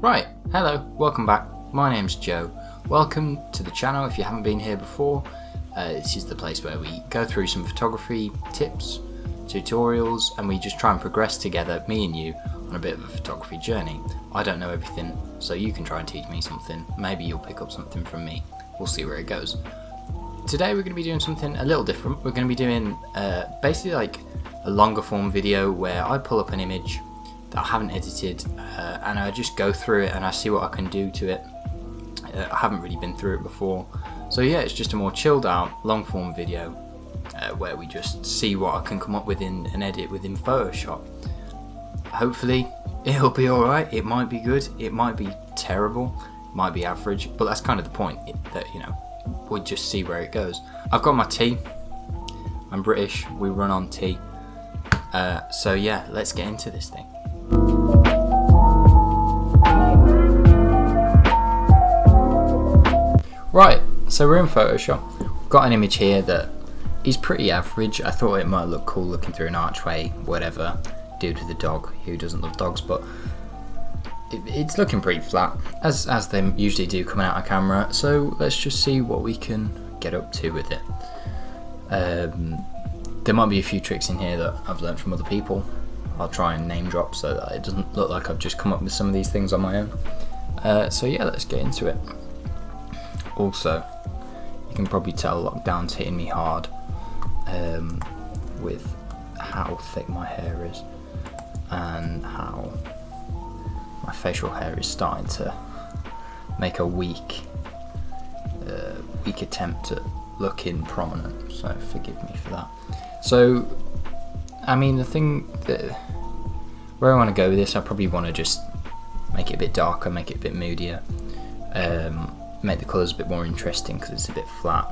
Right, hello, welcome back. My name's Joe. Welcome to the channel if you haven't been here before. This is the place where we go through some photography tips, tutorials, and we just try and progress together, me and you, on a bit of a photography journey. I don't know everything, so you can try and teach me something. Maybe you'll pick up something from me. We'll see where it goes. Today we're going to be doing something a little different. We're going to be doing basically like a longer form video where I pull up an image that I haven't edited and I just go through it and I see what I can do to it. I haven't really been through it before, so yeah, it's just a more chilled out long form video where we just see what I can come up with in an edit within Photoshop. Hopefully it'll be alright. It might be good, it might be terrible, it might be average, but that's kind of the point, that we'll just see where it goes. I've got my tea. I'm British, we run on tea. So yeah, let's get into this thing. Right, so we're in Photoshop. We've got an image here that is pretty average. I thought it might look cool looking through an archway, whatever. Dude with a dog, who doesn't love dogs, but it's looking pretty flat, as they usually do coming out of camera. So let's just see what we can get up to with it. There might be a few tricks in here that I've learned from other people. I'll try and name drop so that it doesn't look like I've just come up with some of these things on my own. So yeah, let's get into it. Also, you can probably tell lockdown's hitting me hard with how thick my hair is and how my facial hair is starting to make a weak attempt at looking prominent, so forgive me for that. So I mean, the thing that where I want to go with this, I probably want to just make it a bit darker, make it a bit moodier, make the colours a bit more interesting because it's a bit flat.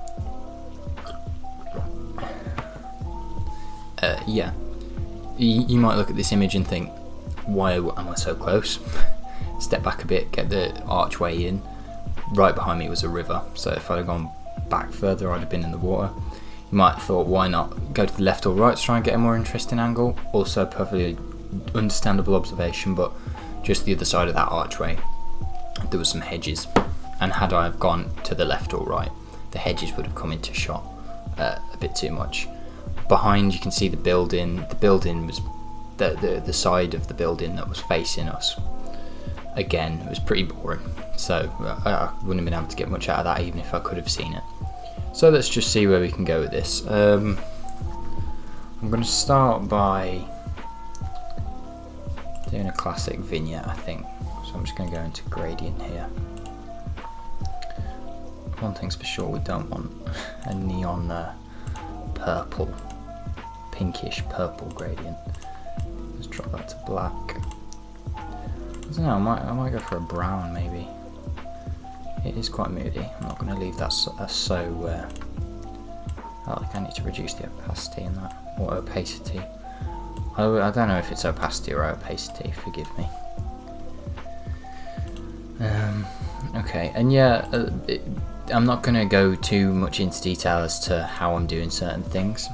Yeah, you might look at this image and think, why am I so close? Step back a bit, get the archway in. Right behind me was a river, so if I'd have gone back further I'd have been in the water. You might have thought, why not go to the left or right to try and get a more interesting angle? Also a perfectly understandable observation, but just the other side of that archway there was some hedges, and had I have gone to the left or right, the hedges would have come into shot a bit too much. Behind you can see the building. The building was the side of the building that was facing us. Again, it was pretty boring, so I wouldn't have been able to get much out of that even if I could have seen it. So let's just see where we can go with this. I'm going to start by doing a classic vignette, I think. So I'm just going to go into gradient here. One thing's for sure, we don't want a neon purple, pinkish purple gradient. Let's drop that to black. I don't know, I might go for a brown maybe. It is quite moody. I'm not going to leave that so I need to reduce the opacity in that, or opacity. I don't know if it's opacity or opacity, forgive me. Okay, and yeah, I'm not going to go too much into detail as to how I'm doing certain things.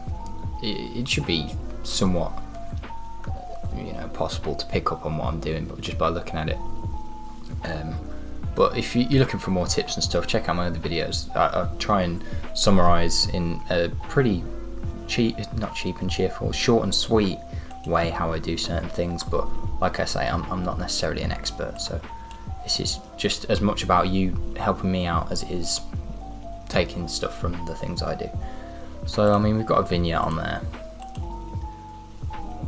It should be somewhat possible to pick up on what I'm doing, but just by looking at it. But if you're looking for more tips and stuff, check out my other videos. I try and summarise in a pretty not cheap and cheerful, short and sweet way how I do certain things. But like I say, I'm not necessarily an expert, so this is just as much about you helping me out as it is taking stuff from the things I do. So I mean, we've got a vignette on there,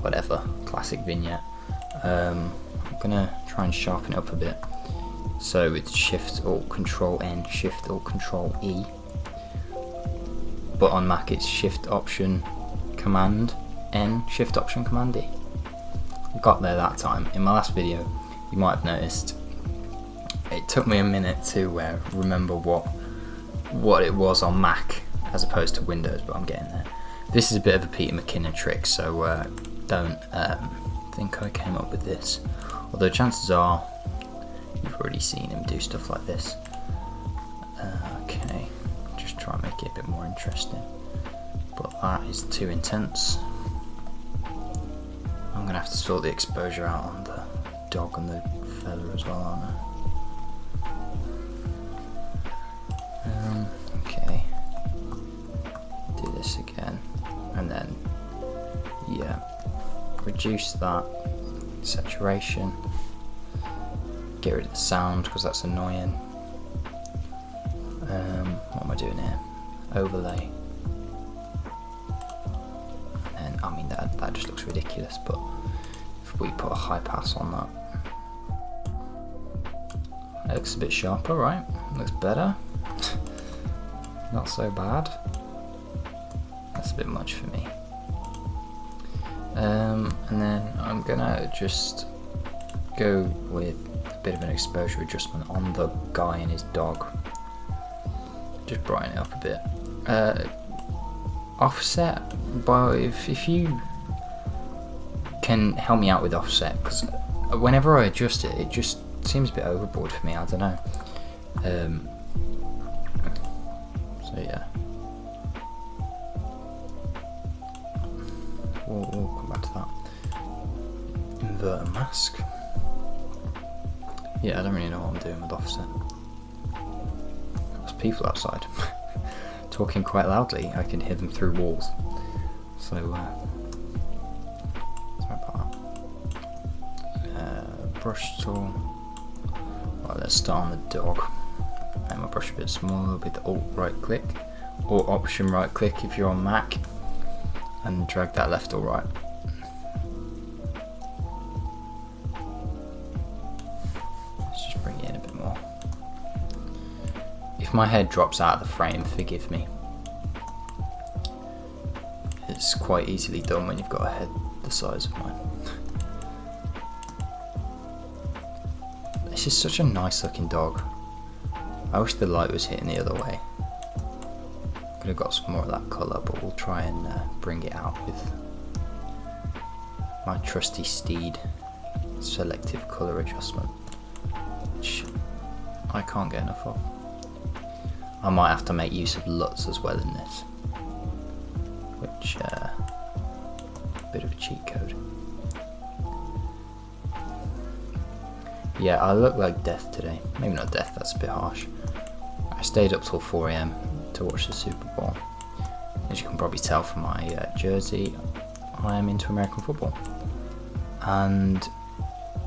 whatever, classic vignette. I'm gonna try and sharpen it up a bit. So it's Shift Alt Control N, Shift Alt Control E. But on Mac it's Shift Option Command N, Shift Option Command E. Got there that time. In my last video, you might have noticed it took me a minute to remember what it was on Mac as opposed to Windows, but I'm getting there. This is a bit of a Peter McKinnon trick, so don't think I came up with this. Although chances are you've already seen him do stuff like this. Okay, just try and make it a bit more interesting. But that is too intense. I'm gonna have to sort the exposure out on the dog and the feather as well, aren't I? Okay. Do this again, and then yeah, reduce that saturation. Get rid of the sound because that's annoying. What am I doing here? Overlay. And I mean that just looks ridiculous, but if we put a high pass on that, it looks a bit sharper, right? Looks better. Not so bad. That's a bit much for me. And then I'm gonna just go with a bit of an exposure adjustment on the guy and his dog. Just brighten it up a bit. Offset, but if you can help me out with offset, because whenever I adjust it, it just seems a bit overboard for me. I don't know. So yeah, we'll come back to that. Invert a mask. Yeah, I don't really know what I'm doing with offset. There's people outside talking quite loudly. I can hear them through walls. So sorry about that. Brush tool. Right, let's start on the dog. Make my brush a bit smaller with the Alt right click, or Option right click if you're on Mac, and drag that left or right. Let's just bring it in a bit more. If my head drops out of the frame, forgive me. It's quite easily done when you've got a head the size of mine. This is such a nice looking dog. I wish the light was hitting the other way. Could have got some more of that colour, but we'll try and bring it out with my trusty steed selective colour adjustment, which I can't get enough of. I might have to make use of LUTs as well in this, which a bit of a cheat code. Yeah, I look like death today. Maybe not death, that's a bit harsh. I stayed up till 4 AM to watch the Super Bowl. As you can probably tell from my jersey, I am into American football. And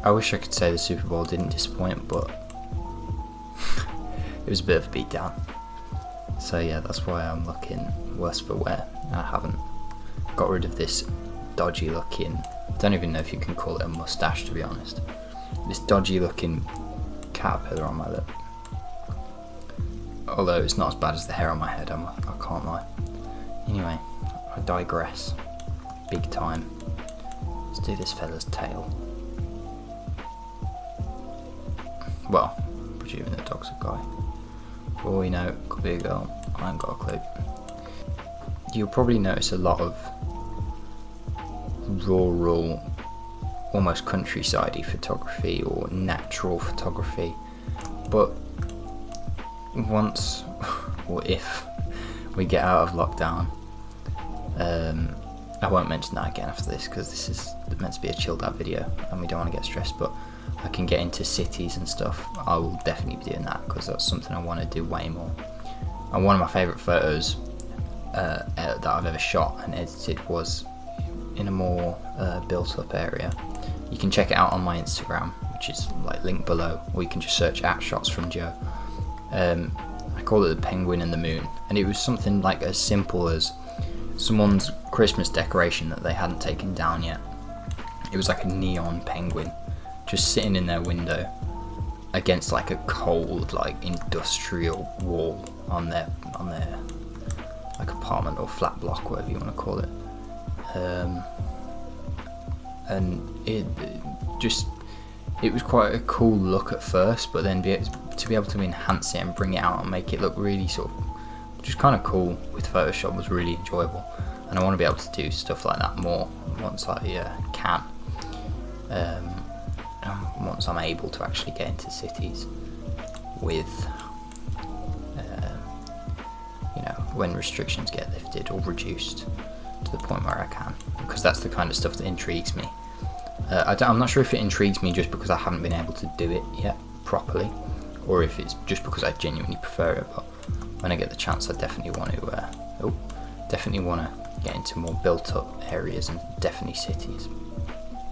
I wish I could say the Super Bowl didn't disappoint, but it was a bit of a beatdown. So yeah, that's why I'm looking worse for wear. I haven't got rid of this dodgy looking, I don't even know if you can call it a mustache, to be honest. This dodgy looking caterpillar on my lip. Although it's not as bad as the hair on my head, I can't lie. Anyway, I digress. Big time. Let's do this fella's tail. Well, presuming the dog's a guy. For all we know, it could be a girl. I haven't got a clue. You'll probably notice a lot of rural, almost countryside-y photography or natural photography, but once or if we get out of lockdown, I won't mention that again after this because this is meant to be a chilled out video and we don't want to get stressed, but I can get into cities and stuff. I will definitely be doing that because that's something I want to do way more. And one of my favourite photos that I've ever shot and edited was in a more built up area. You can check it out on my Instagram, which is like linked below, or you can just search at ShotsFromJoe. I call it the penguin and the moon, and it was something like as simple as someone's Christmas decoration that they hadn't taken down yet. It was like a neon penguin just sitting in their window against like a cold, like industrial wall on their like apartment or flat block, whatever you want to call it. And it was quite a cool look at first, but then to be able to enhance it and bring it out and make it look really sort of just kind of cool with Photoshop was really enjoyable. And I want to be able to do stuff like that more once I can. Once I'm able to actually get into cities with, when restrictions get lifted or reduced to the point where I can, because that's the kind of stuff that intrigues me. I'm not sure if it intrigues me just because I haven't been able to do it yet properly, or if it's just because I genuinely prefer it. But when I get the chance, I definitely want to get into more built-up areas and definitely cities.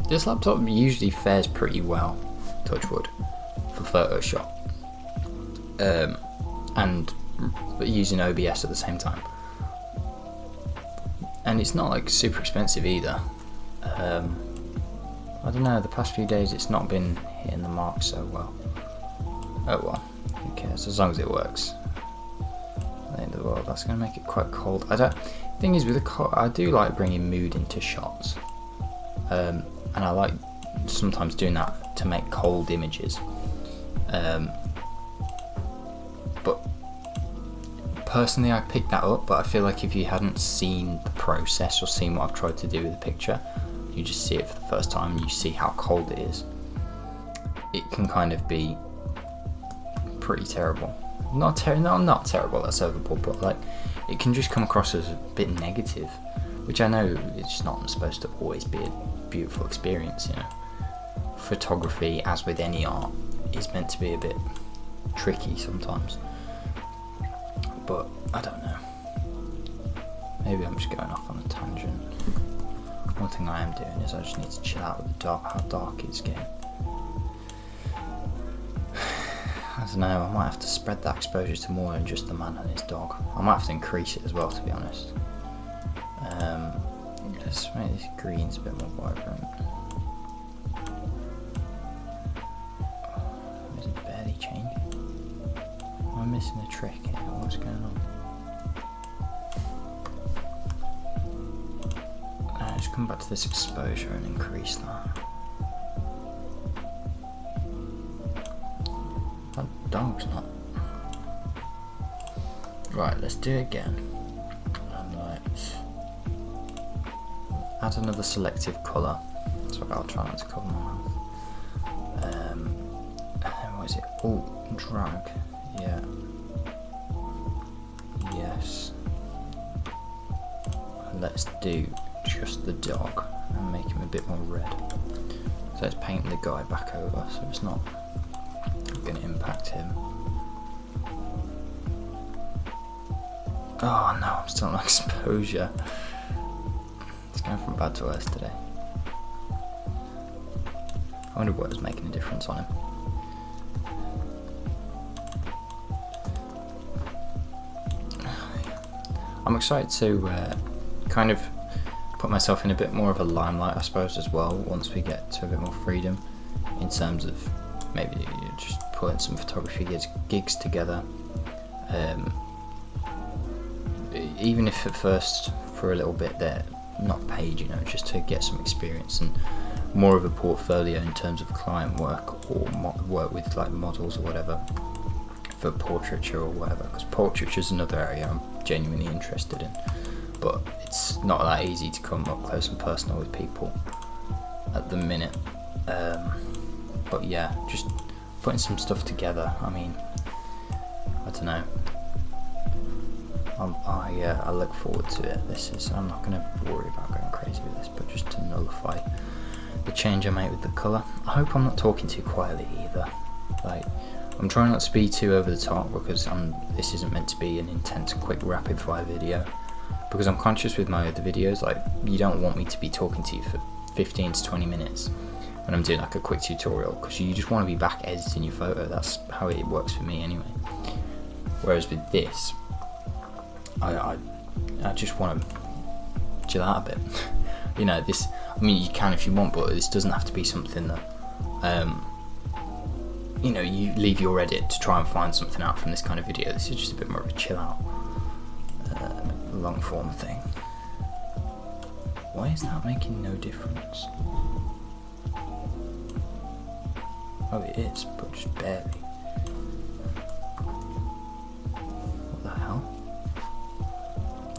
This laptop usually fares pretty well, touch wood, for Photoshop, and using OBS at the same time. And it's not like super expensive either. I don't know, the past few days it's not been hitting the mark so well. Oh well, who cares, as long as it works. At the end of the world, that's going to make it quite cold. Thing is, with I do like bringing mood into shots. And I like sometimes doing that to make cold images. But personally I picked that up, but I feel like if you hadn't seen the process or seen what I've tried to do with the picture, you just see it for the first time and you see how cold it is. It can kind of be pretty terrible. Not terrible, that's overboard, but like it can just come across as a bit negative, which I know it's not supposed to always be a beautiful experience, you know. Photography, as with any art, is meant to be a bit tricky sometimes. But I don't know. Maybe I'm just going off on a tangent. One thing I am doing is I just need to chill out with how dark it's getting. I don't know, I might have to spread that exposure to more than just the man and his dog. I might have to increase it as well, to be honest. Let's make these greens a bit more vibrant. Is it barely changing? Am I missing a trick here? What's going on? Just come back to this exposure and increase that. That dog's not. Right, let's do it again. And let's add another selective colour. Sorry, I'll try not to cover my mouth. And then what is it? Oh, drag. Yeah. Yes. And let's do just the dog and make him a bit more red. So let's paint the guy back over so it's not going to impact him. Oh no, I'm still on exposure. It's going from bad to worse today. I wonder what was making a difference on him. I'm excited to kind of put myself in a bit more of a limelight, I suppose, as well, once we get to a bit more freedom in terms of maybe just putting some photography gigs together. Even if at first for a little bit they're not paid, you know, just to get some experience and more of a portfolio in terms of client work or work with like models or whatever for portraiture or whatever, because portraiture is another area I'm genuinely interested in, but it's not that easy to come up close and personal with people at the minute. But yeah, just putting some stuff together. I mean, I don't know. I look forward to it. I'm not going to worry about going crazy with this, but just to nullify the change I made with the colour. I hope I'm not talking too quietly either. Like, I'm trying not to be too over the top because this isn't meant to be an intense, quick, rapid fire video. Because I'm conscious with my other videos, like, you don't want me to be talking to you for 15 to 20 minutes when I'm doing like a quick tutorial, because you just want to be back editing your photo. That's how it works for me anyway. Whereas with this, I just want to chill out a bit. You know, this, I mean, you can if you want, but this doesn't have to be something that, you know, you leave your edit to try and find something out from this kind of video. This is just a bit more of a chill out, long form thing. Why is that making no difference? Oh, it is, but just barely. What the hell?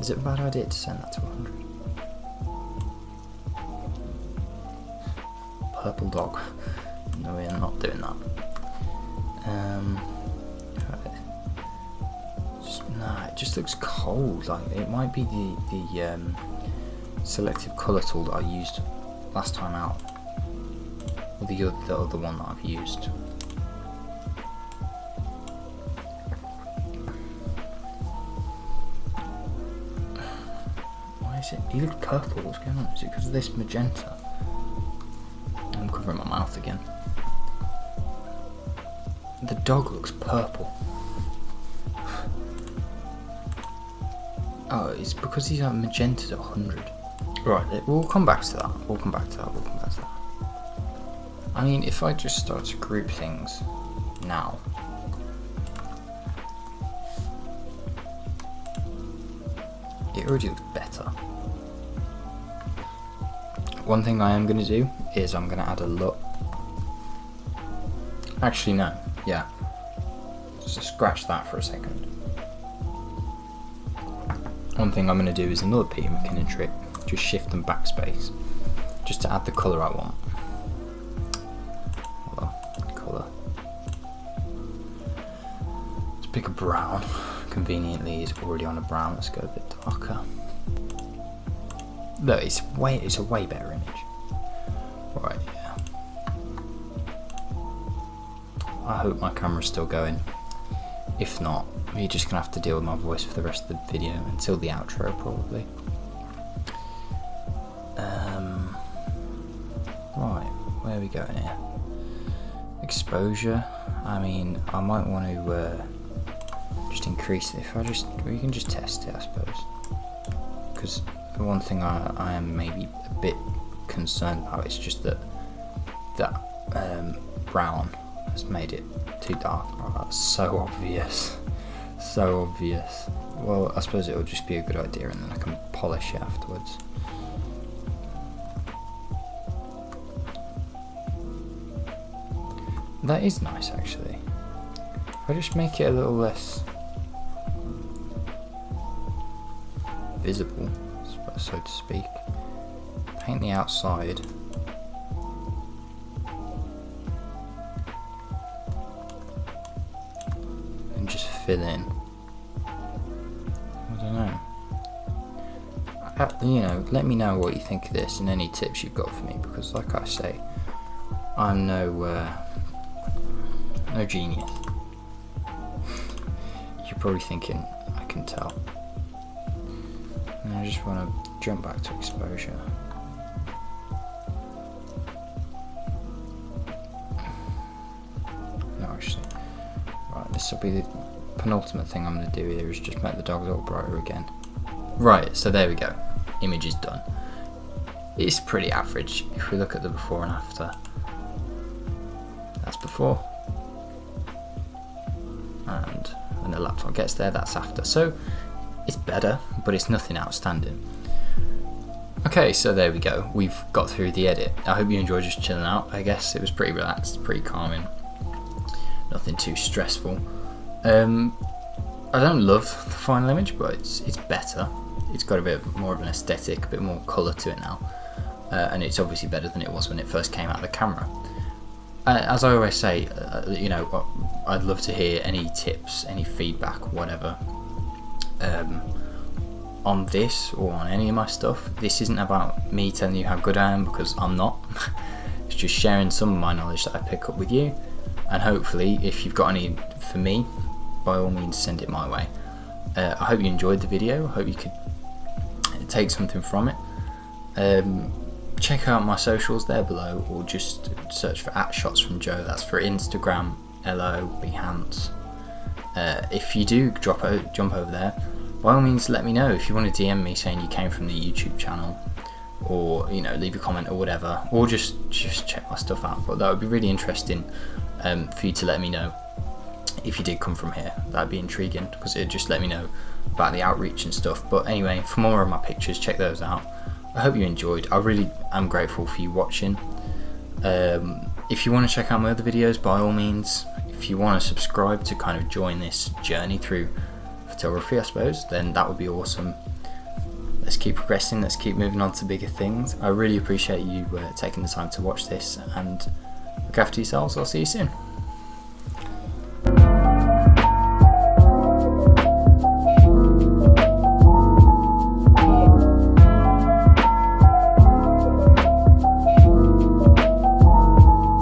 Is it a bad idea to send that to 100? Purple dog. No, we're not doing that. It just looks cold. Like, it might be the selective colour tool that I used last time out. or the other one that I've used. Why is it? He looks purple. What's going on? Is it because of this magenta? I'm covering my mouth again. The dog looks purple. Oh, it's because he's at magenta's at 100. Right, we'll come back to that. We'll come back to that. I mean, if I just start to group things now. It already looks better. One thing I am going to do is I'm going to add a LUT. Actually, no. Yeah. Just scratch that for a second. One thing I'm going to do is another Peter McKinnon trick. Just shift and backspace. Just to add the colour I want. Hold on. Colour. Let's pick a brown. Conveniently, it's already on a brown. Let's go a bit darker. Look, it's a way better image. Right, yeah. I hope my camera's still going. If not, you're just gonna have to deal with my voice for the rest of the video until the outro, probably. Right, where are we going here? Exposure. I mean, I might want to just increase it. We can just test it, I suppose. Because the one thing I am maybe a bit concerned about is just that brown has made it too dark. Oh, that's so obvious. So obvious. Well, I suppose it will just be a good idea and then I can polish it afterwards. That is nice, actually. If I just make it a little less visible, so to speak, paint the outside. And just fill in. I don't know. You know, let me know what you think of this and any tips you've got for me, because like I say, I'm no genius. You're probably thinking, I can tell. And I just want to jump back to exposure. No, actually. Right, this will be the penultimate thing I'm going to do here, is just make the dog a little brighter again. Right, so there we go. Image is done. It's pretty average if we look at the before and after. That's before. And when the laptop gets there, that's after. So it's better, but it's nothing outstanding. Okay, so there we go. We've got through the edit. I hope you enjoyed just chilling out. I guess it was pretty relaxed, pretty calming. Nothing too stressful. I don't love the final image, but it's better. It's got a bit more of an aesthetic, a bit more colour to it now. And it's obviously better than it was when it first came out of the camera. As I always say, you know, I'd love to hear any tips, any feedback, whatever, on this or on any of my stuff. This isn't about me telling you how good I am, because I'm not. It's just sharing some of my knowledge that I pick up with you, and hopefully if you've got any for me, by all means send it my way. I hope you enjoyed the video. I hope you could take something from it. Check out my socials there below, or just search for @ShotsFromJoe. That's for Instagram, LO, Behance. If you do jump over there, by all means let me know. If you want to DM me saying you came from the YouTube channel, or you know, leave a comment or whatever, or just check my stuff out. But that would be really interesting for you to let me know if you did come from here. That'd be intriguing, because it'd just let me know about the outreach and stuff. But anyway, for more of my pictures, check those out. I hope you enjoyed. I really am grateful for you watching. If you want to check out my other videos, by all means. If you want to subscribe to kind of join this journey through photography, I suppose, then that would be awesome. Let's keep progressing, let's keep moving on to bigger things. I really appreciate you taking the time to watch this, and look after yourselves. I'll see you soon.